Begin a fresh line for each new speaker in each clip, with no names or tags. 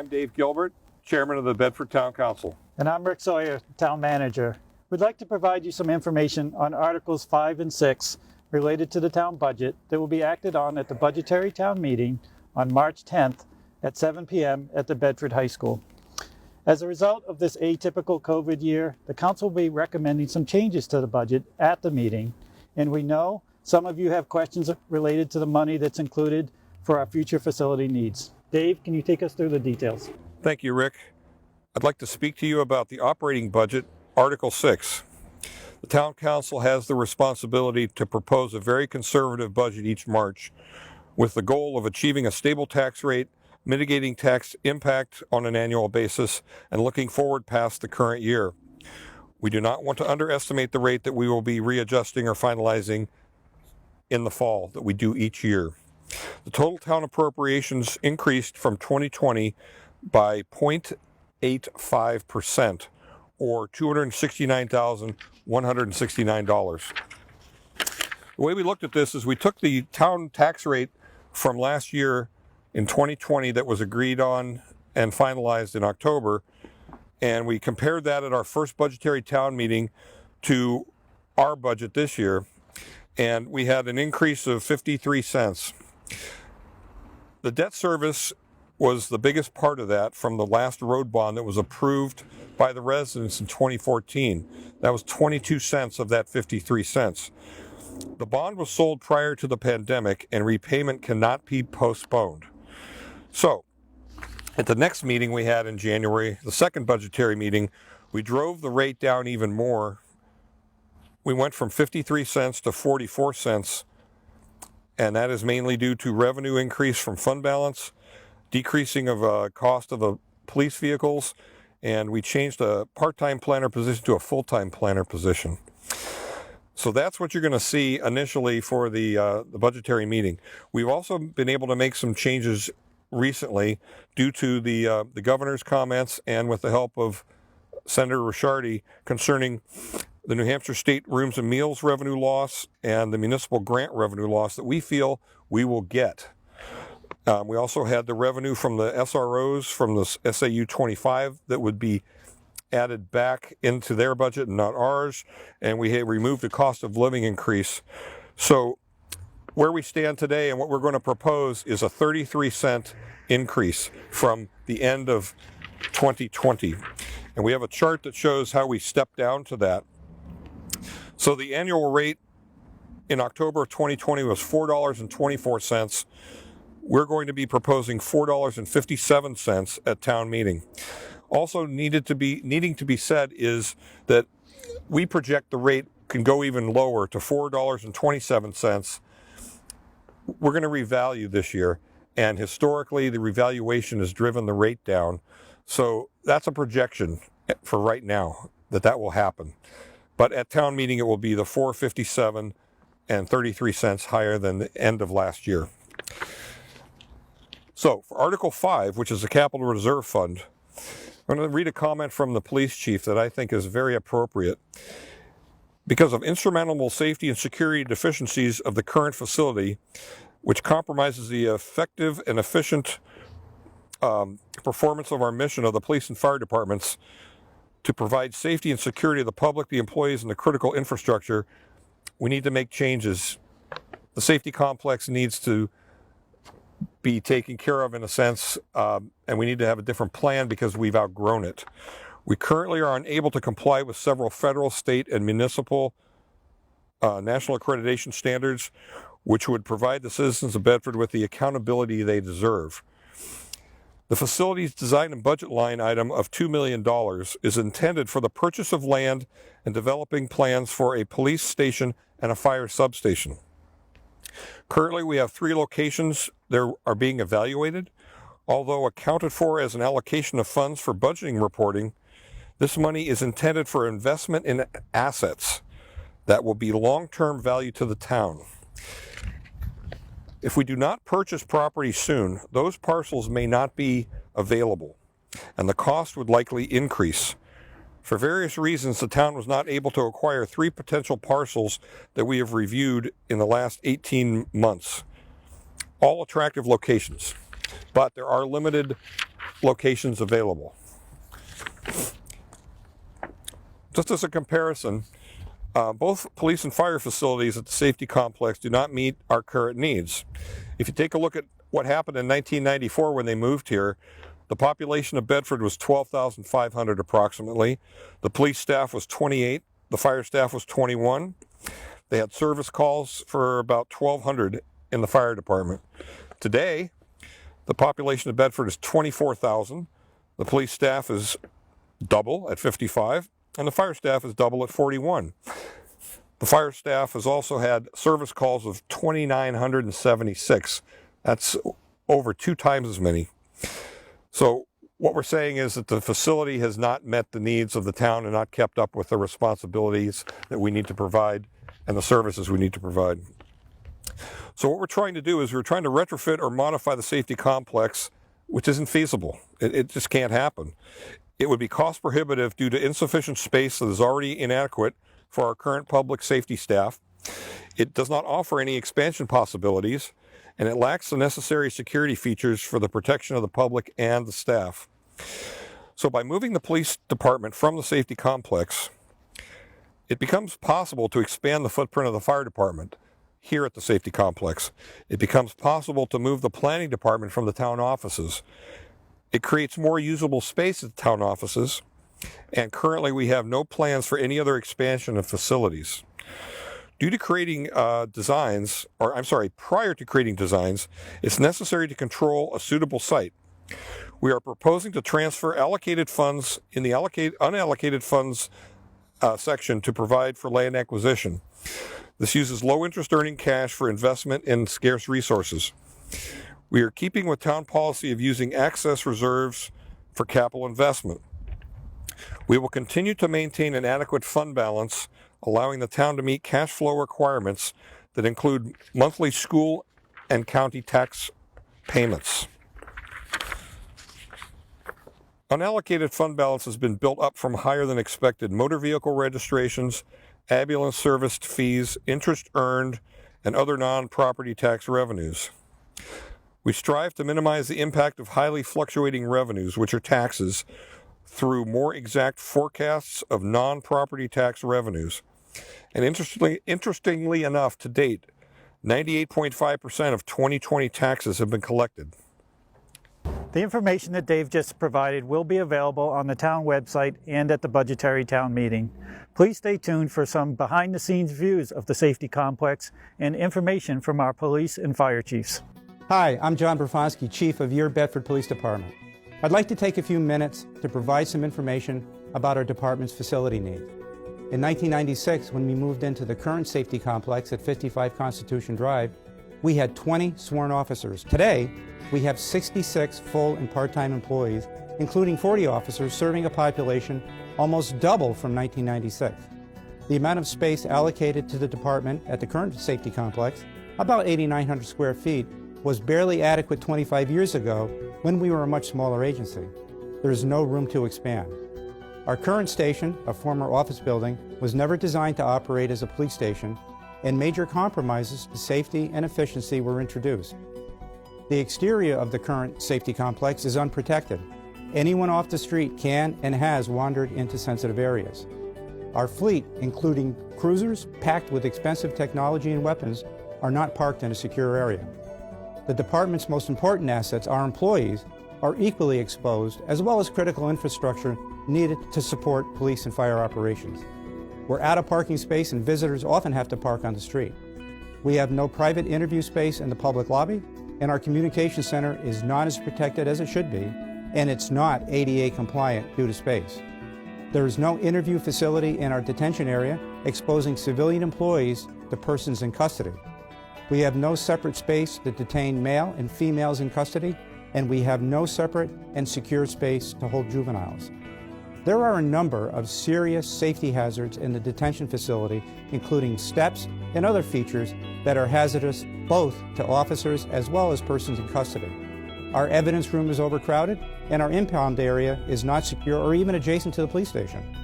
I'm Dave Gilbert, Chairman of the Bedford Town Council.
And I'm Rick Sawyer, Town Manager. We'd like to provide you some information on Articles 5 and 6 related to the town budget that will be acted on at the budgetary town meeting on March 10th at 7 p.m. at the Bedford High School. As a result of this atypical COVID year, the council will be recommending some changes to the budget at the meeting. And we know some of you have questions related to the money that's included for our future facility needs. Dave, can you take us through the details?
Thank you, Rick. I'd like to speak to you about the operating budget, Article 6. The Town Council has the responsibility to propose a very conservative budget each March with the goal of achieving a stable tax rate, mitigating tax impact on an annual basis, and looking forward past the current year. We do not want to underestimate the rate that we will be readjusting or finalizing in the fall that we do each year. The total town appropriations increased from 2020 by 0.85%, or $269,169. The way we looked at this is we took the town tax rate from last year in 2020 that was agreed on and finalized in October, and we compared that at our first budgetary town meeting to our budget this year, and we had an increase of 53 cents. The debt service was the biggest part of that from the last road bond that was approved by the residents in 2014. That was 22 cents of that 53 cents. The bond was sold prior to the pandemic and repayment cannot be postponed. So, at the next meeting we had in January, the second budgetary meeting, we drove the rate down even more. We went from 53 cents to 44 cents, and that is mainly due to revenue increase from fund balance, decreasing of cost of police vehicles, and we changed a part-time planner position to a full-time planner position. So that's what you're going to see initially for the budgetary meeting. We've also been able to make some changes recently due to the governor's comments and with the help of Senator Ricciardi concerning the New Hampshire State Rooms and Meals revenue loss and the municipal grant revenue loss that we feel we will get. We also had the revenue from the SROs from the SAU 25 that would be added back into their budget and not ours, and we had removed the cost of living increase. So where we stand today and what we're going to propose is a 33-cent increase from the end of 2020. And we have a chart that shows how we stepped down to that. So the annual rate in October of 2020 was $4.24. We're going to be proposing $4.57 at town meeting. Also needing to be said is that we project the rate can go even lower to $4.27. We're going to revalue this year, and historically the revaluation has driven the rate down. So that's a projection for right now that will happen. But at town meeting it will be the $4.57 and 33 cents higher than the end of last year. So for Article 5, which is the Capital Reserve Fund, I'm going to read a comment from the police chief that I think is very appropriate. Because of insurmountable safety and security deficiencies of the current facility, which compromises the effective and efficient performance of our mission of the police and fire departments to provide safety and security of the public, the employees, and the critical infrastructure, we need to make changes. The safety complex needs to be taken care of in a sense, and we need to have a different plan because we've outgrown it. We currently are unable to comply with several federal, state, and municipal national accreditation standards, which would provide the citizens of Bedford with the accountability they deserve. The facility's design and budget line item of $2 million is intended for the purchase of land and developing plans for a police station and a fire substation. Currently, we have 3 locations that are being evaluated. Although accounted for as an allocation of funds for budgeting reporting, this money is intended for investment in assets that will be long-term value to the town. If we do not purchase property soon, those parcels may not be available, and the cost would likely increase. For various reasons, the town was not able to acquire 3 potential parcels that we have reviewed in the last 18 months. All attractive locations, but there are limited locations available. Just as a comparison, both police and fire facilities at the safety complex do not meet our current needs. If you take a look at what happened in 1994 when they moved here, the population of Bedford was 12,500 approximately. The police staff was 28. The fire staff was 21. They had service calls for about 1,200 in the fire department. Today, the population of Bedford is 24,000. The police staff is double at 55, and the fire staff is double at 41. The fire staff has also had service calls of 2,976. That's over 2 times as many. So what we're saying is that the facility has not met the needs of the town and not kept up with the responsibilities that we need to provide and the services we need to provide. So what we're trying to do is we're trying to retrofit or modify the safety complex, which isn't feasible. It just can't happen. It would be cost prohibitive due to insufficient space that is already inadequate for our current public safety staff. It does not offer any expansion possibilities, and it lacks the necessary security features for the protection of the public and the staff. So by moving the police department from the safety complex, it becomes possible to expand the footprint of the fire department here at the safety complex. It becomes possible to move the planning department from the town offices. It creates more usable space at the town offices, and currently we have no plans for any other expansion of facilities. Prior to creating designs, it's necessary to control a suitable site. We are proposing to transfer allocated funds in the unallocated funds section to provide for land acquisition. This uses low interest earning cash for investment in scarce resources. We are keeping with town policy of using excess reserves for capital investment. We will continue to maintain an adequate fund balance, allowing the town to meet cash flow requirements that include monthly school and county tax payments. Unallocated fund balance has been built up from higher than expected motor vehicle registrations, ambulance service fees, interest earned, and other non-property tax revenues. We strive to minimize the impact of highly fluctuating revenues, which are taxes, through more exact forecasts of non-property tax revenues. And interestingly enough, to date, 98.5% of 2020 taxes have been collected.
The information that Dave just provided will be available on the town website and at the budgetary town meeting. Please stay tuned for some behind-the-scenes views of the safety complex and information from our police and fire chiefs.
Hi, I'm John Brofonsky, Chief of your Bedford Police Department. I'd like to take a few minutes to provide some information about our department's facility needs. In 1996, when we moved into the current safety complex at 55 Constitution Drive, we had 20 sworn officers. Today, we have 66 full and part-time employees, including 40 officers serving a population almost double from 1996. The amount of space allocated to the department at the current safety complex, about 8,900 square feet, was barely adequate 25 years ago when we were a much smaller agency. There is no room to expand. Our current station, a former office building, was never designed to operate as a police station, and major compromises to safety and efficiency were introduced. The exterior of the current safety complex is unprotected. Anyone off the street can and has wandered into sensitive areas. Our fleet, including cruisers packed with expensive technology and weapons, are not parked in a secure area. The department's most important assets, our employees, are equally exposed, as well as critical infrastructure needed to support police and fire operations. We're out of parking space and visitors often have to park on the street. We have no private interview space in the public lobby, and our communication center is not as protected as it should be, and it's not ADA compliant due to space. There is no interview facility in our detention area, exposing civilian employees to persons in custody. We have no separate space to detain male and females in custody, and we have no separate and secure space to hold juveniles. There are a number of serious safety hazards in the detention facility, including steps and other features that are hazardous both to officers as well as persons in custody. Our evidence room is overcrowded, and our impound area is not secure or even adjacent to the police station.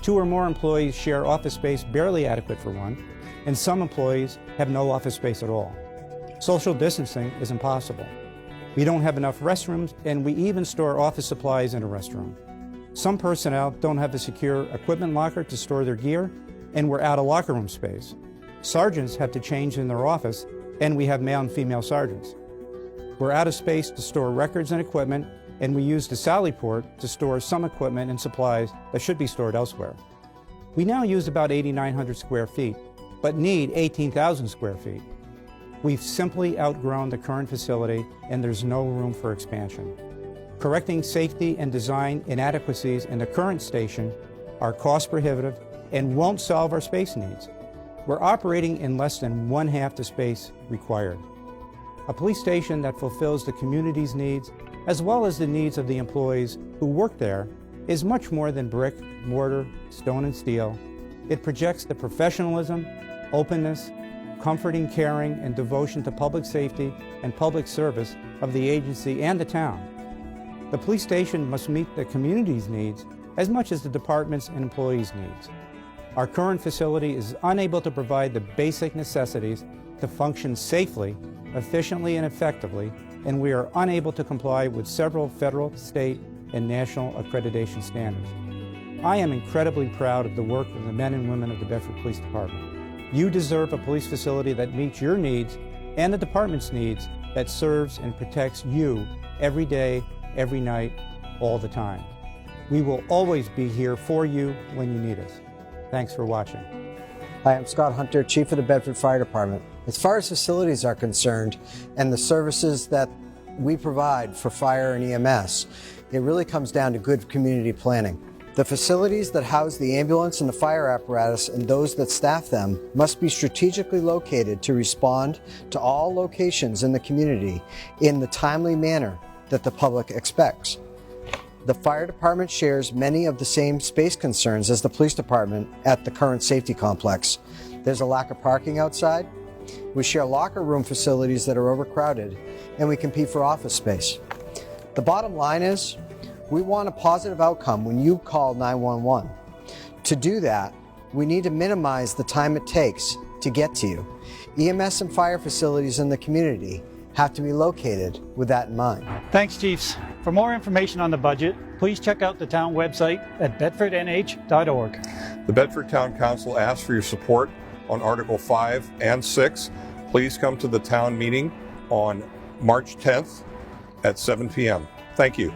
2 or more employees share office space barely adequate for one, and some employees have no office space at all. Social distancing is impossible. We don't have enough restrooms, and we even store office supplies in a restroom. Some personnel don't have a secure equipment locker to store their gear, and we're out of locker room space. Sergeants have to change in their office, and we have male and female sergeants. We're out of space to store records and equipment, and we use the Sally Port to store some equipment and supplies that should be stored elsewhere. We now use about 8,900 square feet, but need 18,000 square feet. We've simply outgrown the current facility, and there's no room for expansion. Correcting safety and design inadequacies in the current station are cost prohibitive and won't solve our space needs. We're operating in less than one-half the space required. A police station that fulfills the community's needs, as well as the needs of the employees who work there, is much more than brick, mortar, stone, and steel. It projects the professionalism, openness, comforting, caring, and devotion to public safety and public service of the agency and the town. The police station must meet the community's needs as much as the department's and employees' needs. Our current facility is unable to provide the basic necessities to function safely, efficiently, and effectively, and we are unable to comply with several federal, state, and national accreditation standards. I am incredibly proud of the work of the men and women of the Bedford Police Department. You deserve a police facility that meets your needs and the department's needs, that serves and protects you every day, every night, all the time. We will always be here for you when you need us. Thanks for watching.
Hi, I'm Scott Hunter, Chief of the Bedford Fire Department. As far as facilities are concerned and the services that we provide for fire and EMS, it really comes down to good community planning. The facilities that house the ambulance and the fire apparatus and those that staff them must be strategically located to respond to all locations in the community in the timely manner that the public expects. The fire department shares many of the same space concerns as the police department at the current safety complex. There's a lack of parking outside. We share locker room facilities that are overcrowded, and we compete for office space. The bottom line is, we want a positive outcome when you call 911. To do that, we need to minimize the time it takes to get to you. EMS and fire facilities in the community have to be located with that in mind.
Thanks, Chiefs. For more information on the budget, please check out the town website at bedfordnh.org.
The Bedford Town Council asks for your support on Article 5 and 6. Please come to the town meeting on March 10th at 7 p.m. Thank you.